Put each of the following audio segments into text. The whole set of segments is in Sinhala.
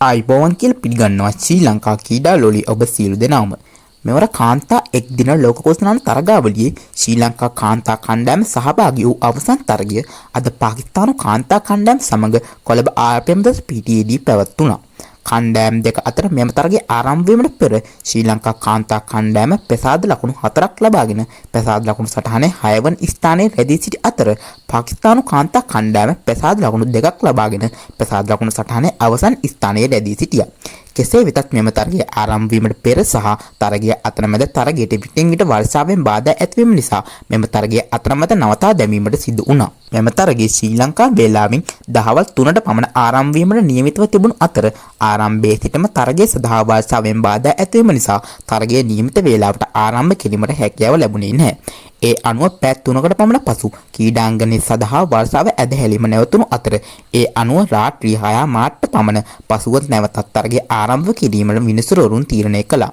ආයිබෝවන් කියලා පිළිගන්නවා ශ්‍රී ලංකා ක්‍රීඩා ලෝලි ඔබ සියලු දෙනාම. මෙවර කාන්තා එක් දින ලෝක කුසලාන තරගාවලියේ ශ්‍රී ලංකා කාන්තා කණ්ඩායම සහභාගී වූ අවසන් තරගය අද පාකිස්තානු කාන්තා කණ්ඩායම සමග කොළඹ RPM PTAදී පැවැත්වුණා. කණ්ඩායම් දෙක අතර මෙම තරගය ආරම්භ වීමට පෙර ශ්‍රී ලංකා කාන්තා කණ්ඩායම පෙසාද ලකුණු 4ක් ලබාගෙන පෙසාද ලකුණු සටහනේ 6 වන ස්ථානයේ රැඳී සිටි අතර පාකිස්තානු කාන්තා කණ්ඩායම පෙසාද ලකුණු 2ක් ලබාගෙන පෙසාද ලකුණු සටහනේ අවසන් ස්ථානයේ රැඳී සිටියා. කෙසේ වෙතත් මෙම තරගය ආරම්භ වීමට පෙර සහ තරගය අතරමැද තරගයට විටින් විට වර්ෂාවෙන් බාධා ඇතිවීම නිසා මෙම තරගය අතරමැද නවතා දැමීමට සිදු වුණා. මෙම තරගය ශ්‍රී ලංකා වේලාවෙන් දහවල් 3ට පමණ ආරම්භ වීමට නියමිතව තිබුණු අතර ආරම්භයේ සිටම තරගය සඳහා වර්ෂාවෙන් බාධා ඇතිවීම නිසා තරගය නියමිත වේලාවට ආරම්භ කිරීමට හැකියාව ලැබුණේ නැහැ. ඒ අනුව පැය 3කට පමණ පසු ක්‍රීඩාංගණය සඳහා වර්ෂාව ඇදහැරීම නැවතුණු අතර ඒ අනුව රාත්‍රී 6 මාට පමණ පසුව නැවතත් තරගය ආරම්භ කිරීමට විනිසුරුවරුන් තීරණය කළා.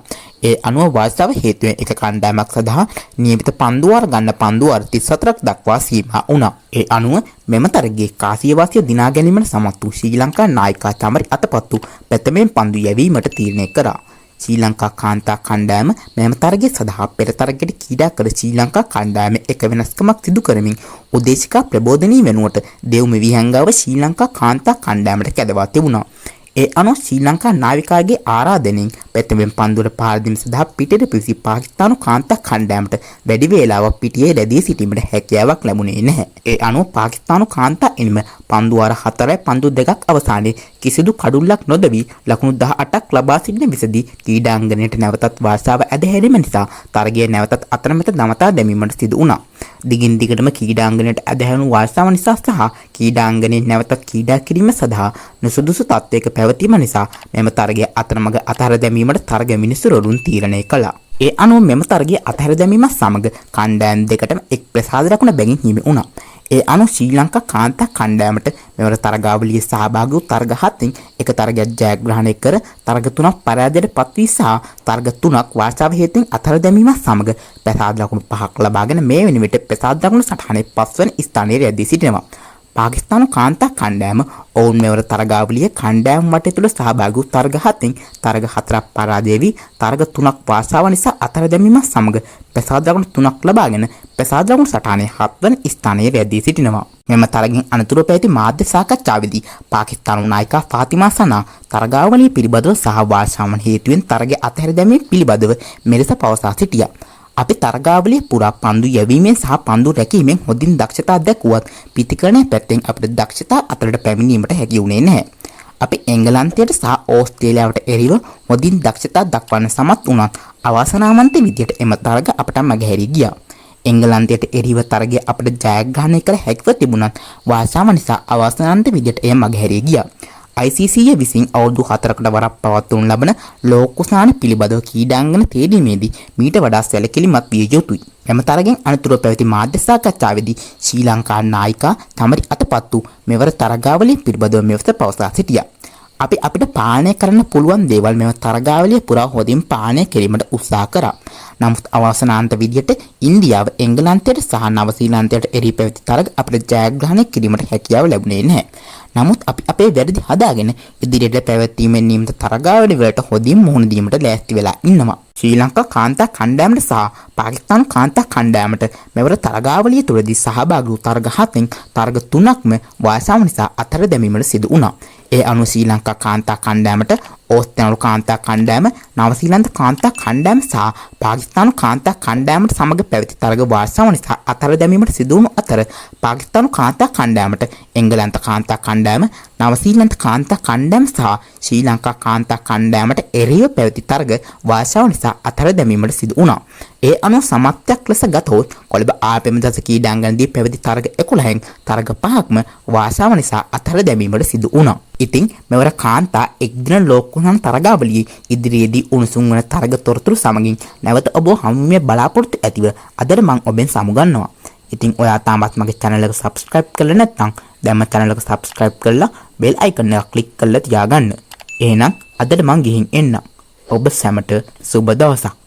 ඒ අනුව වර්ෂාව හේතුවෙන් එක කණ්ඩායමක් සඳහා නියමිත පන්දුවාර ගන්න පන්දුවාර 34ක් දක්වා සීමා වුණා. ඒ අනුව මෙම තරගයේ කාසියවාසිය දිනා ගැනීමට සමත් වූ ශ්‍රී ලංකා නායිකා චමරි අතපත්තු ප්‍රථමයෙන් පන්දු යැවීමට තීරණය කරා. ශ්‍රී ලංකා කාන්තා කණ්ඩායම මෙම තරගය සඳහා පෙර තරගයට ක්‍රීඩා කර ශ්‍රී ලංකා කණ්ඩායම එක වෙනස්කමක් සිදු කරමින් උදේශිකා ප්‍රබෝධනී වෙනුවට දෙව්ම විහංගාව ශ්‍රී ලංකා කාන්තා කණ්ඩායමට කැඳවා තිබුණා. ඒ අනුව ශ්‍රී ලංකා නාවිකාගේ ආරාධනෙන් ප්‍රථමයෙන් පන්දුවට පාර දීම සඳහා පිටට පිවිසි පාකිස්තානු කාන්තා කණ්ඩායමට වැඩි වේලාවක් පිටියේ රැඳී සිටීමට හැකියාවක් ලැබුණේ නැහැ. ඒ අනුව පාකිස්තානු කාන්තා එනිම පන්දු වාර 4යි පන්දු 2ක් අවසානයේ කිසිදු කඩුල්ලක් නොදවි ලකුණු 18ක් ලබා සිටින විසදී ක්‍රීඩාංගණයට නැවතත් වාර්ෂාව ඇදහැරීම නිසා තරගය නැවතත් අතරමැද නවතා දැමීමට සිදු වුණා. දිගින් දිගටම ක්‍රීඩාංගණයට ඇදහැරුණු වාර්ෂාව නිසා සහ ක්‍රීඩාංගණයේ නැවතත් ක්‍රීඩා කිරීම සඳහා නුසුදුසු තත්ත්වයක පැවතීම නිසා මෙම තරගය අතරමඟ අතහැර දැමීමට තරග මිනිසුරුවරුන් තීරණය කළා. ඒ අනුව මෙම තරගය අතහැර දැමීම සමග කණ්ඩායම් දෙකටම එක් ප්‍රසාද ලකුණ බැගින් හිමි වුණා. ඒ අනුව ශ්‍රී ලංකා කාන්තා කණ්ඩායමට මෙවර තරගාවලියේ සහභාගී වූ තරග 7න් එක තරගයක් ජයග්‍රහණය කර තරග 3ක් පරාජයට පත්වී සහ තරග 3ක් වාර්ෂාව හේතුවෙන් අතහැර දැමීම සමග ප්‍රසාද ලකුණු 5ක් ලබාගෙන මේ වෙන විට ප්‍රසාද ලකුණු සටහනේ 5 වෙනි ස්ථානයේ රැඳී සිටිනවා. පාකිස්තානු කාන්තා කණ්ඩායම ඔවුන් මෙවර තරගාවලියේ කණ්ඩායම් වටය තුළ සහභාගී වූ තරග 7න් තරග 4ක් පරාජය වී තරග 3ක් වාර්ෂාව නිසා අතහැර දැමීම සමග ප්‍රසාද ලකුණු 3ක් ලබාගෙන ප්‍රසාද ලකුණු සටහනේ 7 වෙනි ස්ථානයේ රැඳී සිටිනවා. මෙම තරගින් අනතුරුව පැවති මාධ්‍ය සාකච්ඡාවේදී පාකිස්තානු නායිකා ෆාතිමා සනා තරගාවලිය පිළිබඳව සහ වාර්ෂාවන් හේතුවෙන් තරගය අතහැර දැමීම පිළිබඳව මෙලෙස පවසා සිටියා. අපි තරගාවලිය පුරා පන්දු යැවීමෙන් සහ පන්දු රැකීමෙන් හොඳින් දක්ෂතා දැක්වුවත් පිටිකරණය පැත්තෙන් අපිට දක්ෂතා අතරට පැමිණීමට හැකි වුණේ නැහැ. අපි එංගලන්තයට සහ ඕස්ට්‍රේලියාවට එරෙහිව හොඳින් දක්ෂතා දක්වන්න සමත් වුණත් අවාසනාවන්ත විදියට එම තරග අපට මගහැරී ගියා. එංගලන්තයට එරෙහිව තරගය අපිට ජයග්‍රහණය කළ හැකිව තිබුණත් වාර්ෂාව නිසා අවාසනාවන්ත විදියට එය මගහැරී ගියා. ICC විසින් අවුරුදු 4කට වරක් පවත්වනු ලබන ලෝක කුසලාන පිළිබඳව ක්‍රීඩාංගන තේරීමේදී මීට වඩා සැලකිලිමත් විය යුතුයි. මෙම තරගෙන් අනතුරුව පැවති මාධ්‍ය සාකච්ඡාවේදී ශ්‍රී ලංකා නායිකා චමරි අතපත්තු මෙවර තරගාවලිය පිළිබඳව මෙවස පවසා සිටියා. අපි අපිට පාලනය කරන්න පුළුවන් දේවල් මෙම තරගාවලිය පුරා හොඳින් පාලනය කිරීමට උත්සාහ කරා. නමුත් අවසනාන්ත විදියට ඉන්දියාව එංගලන්තයට සහ නවසීලන්තයට එරෙහි පැවති තරග අපිට ජයග්‍රහණය කිරීමට හැකියාව ලැබුණේ නැහැ. නමුත් අපි අපේ වැරදි හදාගෙන ඉදිරියට පැවැත්වීමෙන් නියමිත තරගාවලිය වලට හොඳින් මුහුණ දීමට ලෑස්ති වෙලා ඉන්නවා. ශ්‍රී ලංකා කාන්තා කණ්ඩායමට සහ පාකිස්තානු කාන්තා කණ්ඩායමට මෙවර තරගාවලිය තුළදී සහභාගී වූ තරග 7න් තරග 3ක්ම වාර්ෂාව නිසා අතහැර දැමීමට සිදු වුණා. ඒ අනුව ශ්‍රී ලංකා කාන්තා කණ්ඩායමට ඕස්ට්‍රේලියානු කාන්තා කණ්ඩායම නවසීලන්ත කාන්තා කණ්ඩායම සහ පාකිස්තානු කාන්තා කණ්ඩායමට සමග පැවති තරග වාර්ෂාව නිසා අතහැර දැමීමට සිදු වුණු අතර පාකිස්තානු කාන්තා කණ්ඩායමට එංගලන්ත කාන්තා කණ්ඩායම නවසීලන්ත කාන්තා කණ්ඩායම සහ ශ්‍රී ලංකා කාන්තා කණ්ඩායමට එරෙහිව පැවති තරග වාර්ෂාව නිසා අතහැර දැමීමට සිදු වුණා. ඒ අනුව සමත්යක් ලෙස ගතහොත් කොළඹ RPM ක්‍රීඩාංගණයේදී පැවති තරග 11න් තරග 5ක්ම වාර්ෂාව නිසා අතහැර දැමීමට සිදු වුණා. ඉතින් මෙවර කාන්තා එක් දින ලෝක කුසලාන තරගාවලියේ ඉදිරියේදී උණුසුම් වන තරග තොරතුරු සමගින් නැවත ඔබ හමුවීමේ බලාපොරොත්තු ඇතිව අදට මම ඔබෙන් සමුගන්නවා. ඉතින් ඔයා තාමත් මගේ channel එක subscribe කරලා නැත්නම් දැන්ම channel එක subscribe කරලා bell icon එක click කරලා තියාගන්න. එහෙනම් අදට මම ගිහින් එන්නම්. ඔබ සැමට සුබ දවසක්.